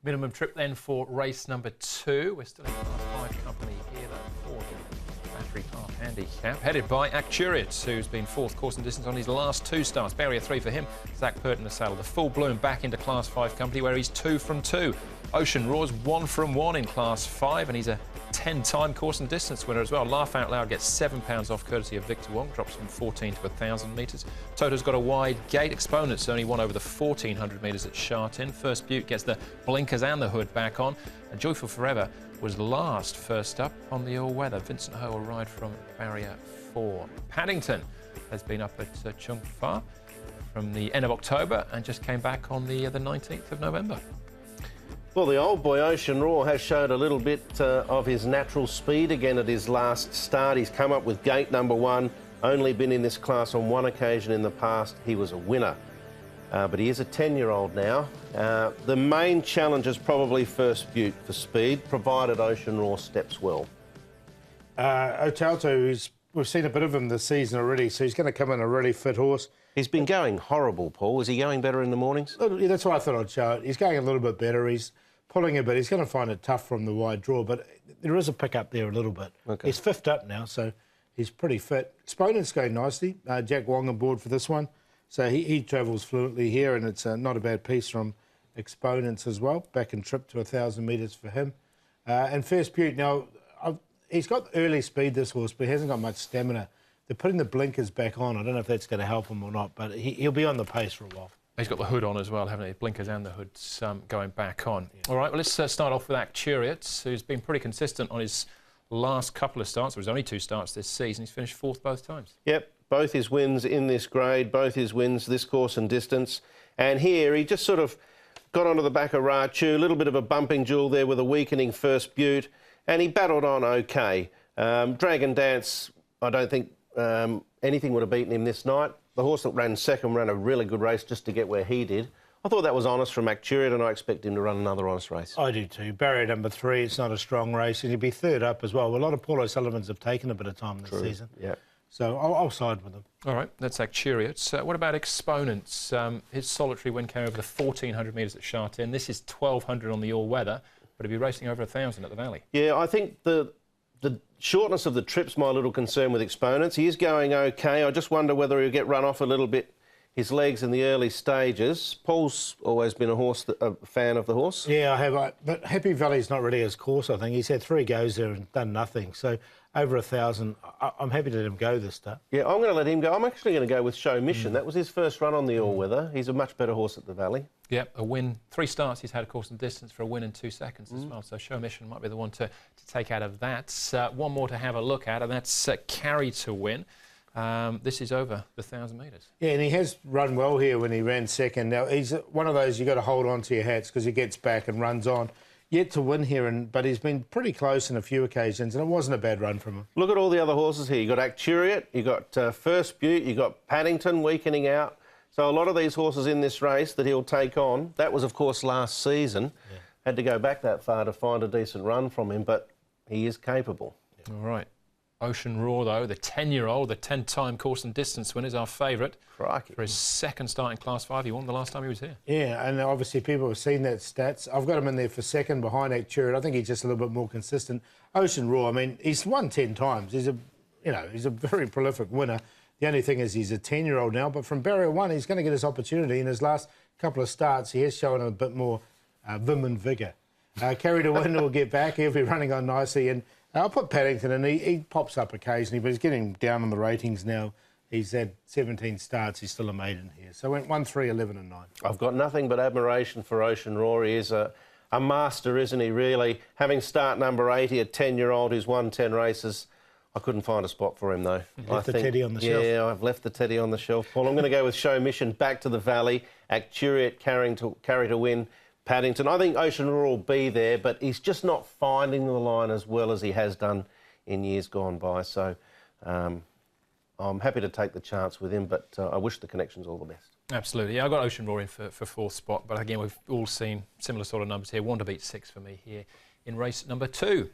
Minimum trip then for race number 2. We're still in Class 5 company here, though, for the Battery Park Handicap, headed by Acturiot, who's been 4th course and distance on his last 2 starts. Barrier 3 for him, Zach Pert in the saddle. The full bloom back into Class 5 company, where he's 2 from 2. Ocean Roar's 1 from 1 in Class 5, and he's a 10-time course and distance winner as well. Laugh Out Loud gets £7 off courtesy of Victor Wong, drops from 14 to 1,000 metres. Toto's got a wide gate. Exponent's only won over the 1,400 metres at Shartin. First Butte gets the blinkers and the hood back on. And Joyful Forever was last first up on the all-weather. Vincent Ho will ride from barrier 4. Paddington has been up at Chung Fa from the end of October and just came back on the 19th of November. Well, the old boy Ocean Roar has showed a little bit of his natural speed again at his last start. He's come up with gate number 1, only been in this class on 1 occasion in the past. He was a winner, but he is a 10-year-old now. The main challenge is probably First Butte for speed, provided Ocean Roar steps well. Otalto, we've seen a bit of him this season already, so he's going to come in a really fit horse. He's been going horrible, Paul. Is he going better in the mornings? Yeah, that's why I thought I'd show it. He's going a little bit better. He's pulling a bit. He's going to find it tough from the wide draw, but there is a pick up there a little bit. Okay. He's 5th up now, so he's pretty fit. Exponent's going nicely. Jack Wong on board for this one. So he travels fluently here, and it's not a bad piece from Exponents as well. Back and trip to 1,000 metres for him. And First Butte, now, he's got early speed, this horse, but he hasn't got much stamina. They're putting the blinkers back on. I don't know if that's going to help him or not, but he'll be on the pace for a while. He's got the hood on as well, haven't he? Blinkers and the hood's going back on. Yeah. All right, well, let's start off with Acturiot, who's been pretty consistent on his last couple of starts. There was only 2 starts this season. He's finished 4th both times. Yep, both his wins in this grade, both his wins this course and distance. And here he just sort of got onto the back of Rachu, a little bit of a bumping duel there with a weakening First Butte, and he battled on okay. Dragon Dance, I don't think anything would have beaten him this night. The horse that ran second ran a really good race just to get where he did. I thought that was honest from Acturiot, and I expect him to run another honest race. I do too. Barrier number 3, it's not a strong race, and he'll be 3rd up as well. A lot of Paul O'Sullivans have taken a bit of time this season. Yeah. So I'll side with him. All right, that's Acturiot. What about Exponents? His solitary win came over the 1,400 metres at Shartin. This is 1,200 on the all-weather, but he'll be racing over 1,000 at the Valley. Yeah, I think the shortness of the trip's my little concern with Exponents. He is going okay. I just wonder whether he'll get run off a little bit, his legs in the early stages. Paul's always been a fan of the horse. Yeah, I have. But Happy Valley's not really his course, I think. He's had 3 goes there and done nothing. So over 1,000, I'm happy to let him go this start. Yeah, I'm going to let him go. I'm actually going to go with Show Mission. That was his first run on the all-weather. He's a much better horse at the Valley. Yep, a win. 3 starts he's had, of course, in distance for a win in 2 seconds as well. So Show Mission might be the one to take out of that. One more to have a look at, and that's Carry to Win. This is over the 1,000 metres. Yeah, and he has run well here when he ran second. Now, he's one of those you've got to hold on to your hats because he gets back and runs on. Yet to win here, but he's been pretty close on a few occasions, and it wasn't a bad run from him. Look at all the other horses here. You've got Acturiot, you've got First Butte, you've got Paddington weakening out. So a lot of these horses in this race that he'll take on, that was, of course, last season. Yeah. Had to go back that far to find a decent run from him, but he is capable. Yeah. All right. Ocean Roar, though, the 10-year-old, the 10-time course and distance winner, is our favourite. Crikey. For his 2nd start in Class 5. He won the last time he was here. Yeah, and obviously people have seen that stats. I've got him in there for 2nd behind Acturiot. I think he's just a little bit more consistent. Ocean Roar, I mean, he's won 10 times. He's a very prolific winner. The only thing is he's a 10-year-old now, but from barrier 1, he's going to get his opportunity. In his last couple of starts, he has shown a bit more vim and vigour. Carry to Win will get back. He'll be running on nicely, and I'll put Paddington in. He pops up occasionally, but he's getting down on the ratings now. He's had 17 starts. He's still a maiden here. So went 1, 3, 11 and 9. I've got nothing but admiration for Ocean Roar. He is a master, isn't he, really? Having start number 80, a 10-year-old who's won 10 races. I couldn't find a spot for him, though. Left the teddy on the shelf. Yeah, I've left the teddy on the shelf, Paul. I'm going to go with Show Mission back to the Valley. Acturiot Carry to Win. Paddington. I think Ocean Roar will be there, but he's just not finding the line as well as he has done in years gone by. So I'm happy to take the chance with him, but I wish the connections all the best. Absolutely. Yeah, I got Ocean Roar in for 4th spot, but again, we've all seen similar sort of numbers here. 1 to beat 6 for me here in race number 2.